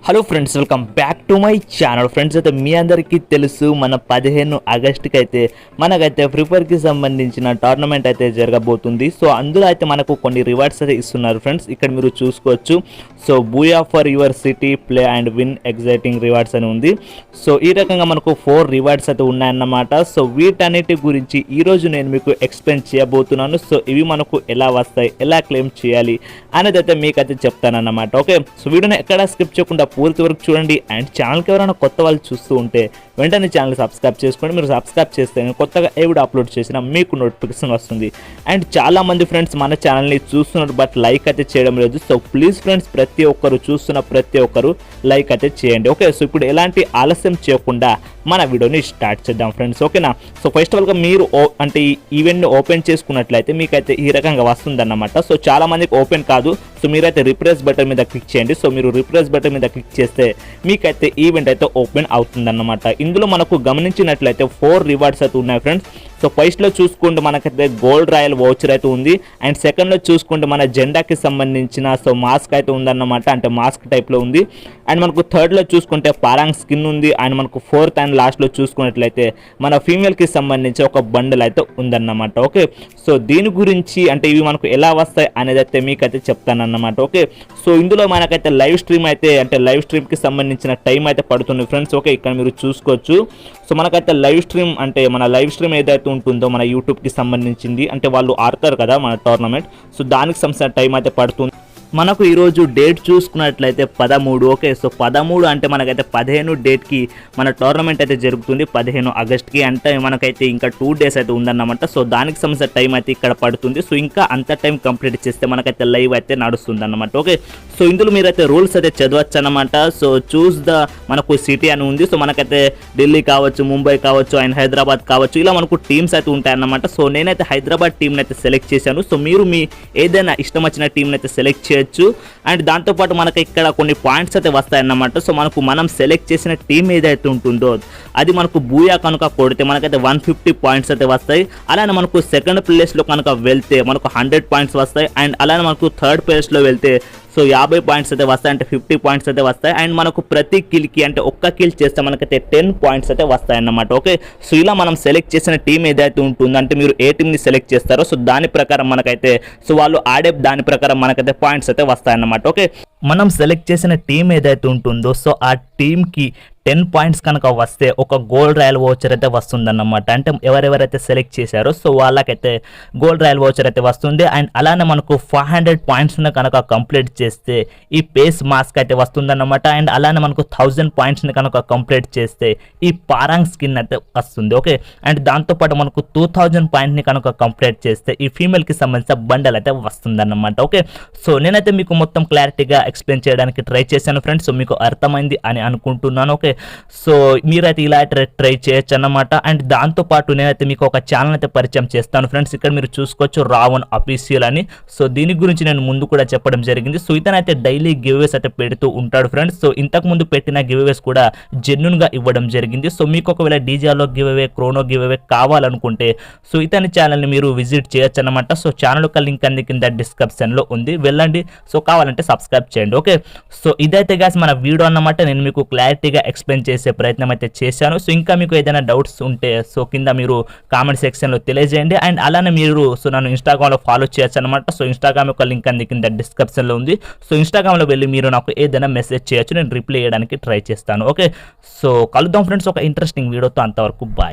Hello friends, welcome back to my channel. Friends, అయితే మీ అందరికీ తెలుసు మన 15 ఆగస్టుకి అయితే మనకైతే ఫ్రీ ఫైర్కి సంబంధించిన టోర్నమెంట్ అయితే జరగబోతుంది. సో అందులో అయితే మనకు కొన్ని రివార్డ్స్ అయితే ఇస్తున్నారు ఫ్రెండ్స్. ఇక్కడ మీరు చూసుకోవచ్చు. So Booyah for your city play and win exciting rewards అని ఉంది. సో ఈ రకంగా మనకు 4 రివార్డ్స్ అయితే ఉన్నాయన్నమాట. సో వీటన్నిటి గురించి ఈరోజు నేను మీకు ఎక్స్ప్లెయిన్ చేయబోతున్నాను. సో ఇవి మనకు ఎలా వస్తాయి, ఎలా క్లెయిమ్ చేయాలి అనేది అయితే మీకైతే చెప్తానన్నమాట. ఓకే, సో వీడియోని ఎక్కడ స్కిప్ చేయకుండా పూర్తి వరకు చూడండి. అండ్ ఛానల్కి ఎవరైనా కొత్త వాళ్ళు చూస్తూ ఉంటే వెంటనే ఛానల్ సబ్స్క్రైబ్ చేసుకోండి. మీరు సబ్స్క్రైబ్ చేస్తే నేను కొత్తగా ఏ వీడియో అప్లోడ్ చేసినా మీకు నోటిఫికేషన్ వస్తుంది. అండ్ చాలామంది ఫ్రెండ్స్ మన ఛానల్ని చూస్తున్నారు, బట్ లైక్ అయితే చేయడం లేదు. సో ప్లీజ్ ఫ్రెండ్స్, ప్రతి ఒక్కరు చూస్తున్న ప్రతి ఒక్కరు లైక్ అయితే చేయండి. ఓకే, సో ఇప్పుడు ఎలాంటి ఆలస్యం చేయకుండా మన వీడియోని స్టార్ట్ చేద్దాం ఫ్రెండ్స్. ఓకేనా? సో ఫస్ట్ ఆఫ్ ఆల్గా మీరు అంటే ఈ ఈవెంట్ని ఓపెన్ చేసుకున్నట్లయితే మీకైతే ఈ రకంగా వస్తుందన్నమాట. సో చాలా మందికి ఓపెన్ కాదు. సో మీరైతే రిప్రెస్ బటన్ మీద క్లిక్ చేయండి. సో మీరు రిప్రెస్ బటన్ మీద క్లిక్ చేస్తే మీకైతే ఈవెంట్ అయితే ఓపెన్ అవుతుందన్నమాట. ఇందులో మనకు గమనించినట్లయితే 4 రివార్డ్స్ అయితే ఉన్నాయి ఫ్రెండ్స్. సో ఫస్ట్లో చూసుకుంటే మనకైతే గోల్డ్ రాయల్ వౌచర్ అయితే ఉంది. అండ్ సెకండ్లో చూసుకుంటే మన జెండాకి సంబంధించిన మాస్క్ అయితే ఉందన్నమాట, అంటే మాస్క్ టైప్లో ఉంది. అండ్ మనకు థర్డ్లో చూసుకుంటే పారాంగ్ స్కిన్ ఉంది. అండ్ మనకు ఫోర్త్ అండ్ లాస్ట్లో చూసుకున్నట్లయితే మన ఫీమేల్కి సంబంధించి ఒక బండిల్ అయితే ఉందన్నమాట. ఓకే, సో దీని గురించి అంటే ఇవి మనకు ఎలా వస్తాయి అనేది అయితే మీకైతే చెప్తానన్నమాట. ఓకే, సో ఇందులో మనకైతే లైవ్ స్ట్రీమ్ అయితే అంటే లైవ్ స్ట్రీమ్కి సంబంధించిన టైం అయితే పడుతుంది ఫ్రెండ్స్. ఓకే, ఇక్కడ మీరు చూసుకోవచ్చు. సో మనకైతే లైవ్ స్ట్రీమ్ అంటే మన లైవ్ స్ట్రీమ్ ఏదైతే ఉంటుందో మన యూట్యూబ్కి సంబంధించింది, అంటే వాళ్ళు ఆడతారు కదా మన టోర్నమెంట్. సో దానికి సంబంధించిన టైం అయితే పడుతుంది. మనకు ఈరోజు డేట్ చూసుకున్నట్లయితే 13. ఓకే, సో 13 అంటే మనకైతే 15 డేట్కి మన టోర్నమెంట్ అయితే జరుగుతుంది, 15 ఆగస్ట్కి. అంటే మనకైతే ఇంకా 2 డేస్ అయితే ఉందన్నమాట. సో దానికి సంబంధించిన టైం అయితే ఇక్కడ పడుతుంది. సో ఇంకా అంత టైం కంప్లీట్ చేస్తే మనకైతే లైవ్ అయితే నడుస్తుంది అన్నమాట. ఓకే, సో ఇందులో మీరైతే రూల్స్ అయితే చదవచ్చు అనమాట. సో చూస్ ద మనకు సిటీ అని ఉంది. సో మనకైతే ఢిల్లీ కావచ్చు, ముంబై కావచ్చు, అండ్ హైదరాబాద్ కావచ్చు, ఇలా మనకు టీమ్స్ అయితే ఉంటాయన్నమాట. సో నేనైతే హైదరాబాద్ టీంని అయితే సెలెక్ట్ చేశాను. సో మీరు మీ ఏదైనా ఇష్టం వచ్చిన టీంని అయితే సెలెక్ట్ చేయొచ్చు. అండ్ దాంతోపాటు మనకి ఇక్కడ కొన్ని పాయింట్స్ అయితే వస్తాయన్నమాట. సో మనం సెలెక్ట్ చేసిన టీం ఏదైతే ఉంటుందో అది మనకు బూయా కనుక కొడితే మనకైతే 150 పాయింట్స్ అయితే వస్తాయి. అలానే మనకు సెకండ్ ప్లేస్లో కనుక వెళ్తే మనకు 100 పాయింట్స్ వస్తాయి. అండ్ అలానే మనకు థర్డ్ ప్లేస్లో వెళ్తే సో 50 పాయింట్స్ అయితే వస్తాయి, అంటే 50 పాయింట్స్ అయితే వస్తాయి. అండ్ మనకు ప్రతి కిల్కి అంటే ఒక్క కిల్ చేస్తే మనకైతే 10 పాయింట్స్ అయితే వస్తాయి అన్నమాట. ఓకే, సో ఇలా మనం సెలెక్ట్ చేసిన టీం ఏదైతే ఉంటుందో అంటే మీరు ఏ టీంని సెలెక్ట్ చేస్తారో సో దాని ప్రకారం మనకైతే సో వాళ్ళు ఆడే దాని ప్రకారం మనకైతే పాయింట్స్ అయితే వస్తాయన్నమాట. ఓకే, మనం సెలెక్ట్ చేసిన టీం ఏదైతే ఉంటుందో సో ఆ టీంకి 10 పాయింట్స్ కనుక వస్తే ఒక గోల్డ్ రాయల్ వౌచర్ అయితే వస్తుందన్నమాట. అంటే ఎవరెవరైతే సెలెక్ట్ చేశారో సో వాళ్ళకైతే గోల్డ్ రాయల్ వౌచర్ అయితే వస్తుంది. అండ్ అలానే మనకు 500 పాయింట్స్ని కనుక కంప్లీట్ చేస్తే ఈ పేస్ మాస్క్ అయితే వస్తుందన్నమాట. అండ్ అలానే మనకు 1000 పాయింట్స్ని కనుక కంప్లీట్ చేస్తే ఈ పారాంగ్ స్కిన్ అయితే వస్తుంది. ఓకే, అండ్ దాంతోపాటు మనకు 2000 పాయింట్ని కనుక కంప్లీట్ చేస్తే ఈ ఫీమేల్కి సంబంధించిన బండల్ అయితే వస్తుందన్నమాట. ఓకే, సో నేనైతే మీకు మొత్తం క్లారిటీగా ఎక్స్ప్లెయిన్ చేయడానికి ట్రై చేశాను ఫ్రెండ్స్. సో మీకు అర్థమైంది అని అనుకుంటున్నాను. ఓకే, సో మీరైతే ఇలా ట్రై చేయొచ్చు అన్నమాట. అండ్ దాంతోపాటు నేనైతే మీకు ఒక ఛానల్ అయితే పరిచయం చేస్తాను ఫ్రెండ్స్. ఇక్కడ మీరు చూసుకోవచ్చు రావణ్ అఫీషియల్ అని. సో దీని గురించి నేను ముందు కూడా చెప్పడం జరిగింది. సో ఇతనైతే డైలీ గివ్వేస్ అయితే పెడుతూ ఉంటాడు ఫ్రెండ్స్. సో ఇంతకు ముందు పెట్టిన గివ్వేస్ కూడా జెన్యున్గా ఇవ్వడం జరిగింది. సో మీకు ఒకవేళ డీజేలో గివ్వే, క్రోనో గివ్వే కావాలనుకుంటే సో ఇతని ఛానల్ని మీరు విజిట్ చేయొచ్చు అనమాట. సో ఛానల్ యొక్క లింక్ అంది కింద డిస్క్రిప్షన్లో ఉంది, వెళ్ళండి. సో కావాలంటే సబ్స్క్రైబ్ చేయండి. ఓకే, సో ఇదైతే గాస్ మన వీడియో అన్నమాట. నేను మీకు క్లారిటీగా ఎక్స్ప్లెయిన్ చేసే ప్రయత్నం అయితే చేశాను. సో ఇంకా మీకు ఏదైనా డౌట్స్ ఉంటే సో కింద మీరు కామెంట్ సెక్షన్లో తెలియజేయండి. అండ్ అలానే మీరు సో నన్ను ఇన్స్టాగ్రామ్లో ఫాలో చేయొచ్చు అనమాట. సో ఇన్స్టాగ్రామ్ యొక్క లింక్ అంది కింద డిస్క్రిప్షన్లో ఉంది. సో ఇన్స్టాగ్రామ్లో వెళ్ళి మీరు నాకు ఏదైనా మెసేజ్ చేయొచ్చు, నేను రిప్లై చేయడానికి ట్రై చేస్తాను. ఓకే, సో కలుద్దాం ఫ్రెండ్స్ ఒక ఇంట్రెస్టింగ్ వీడియోతో. అంతవరకు బాయ్.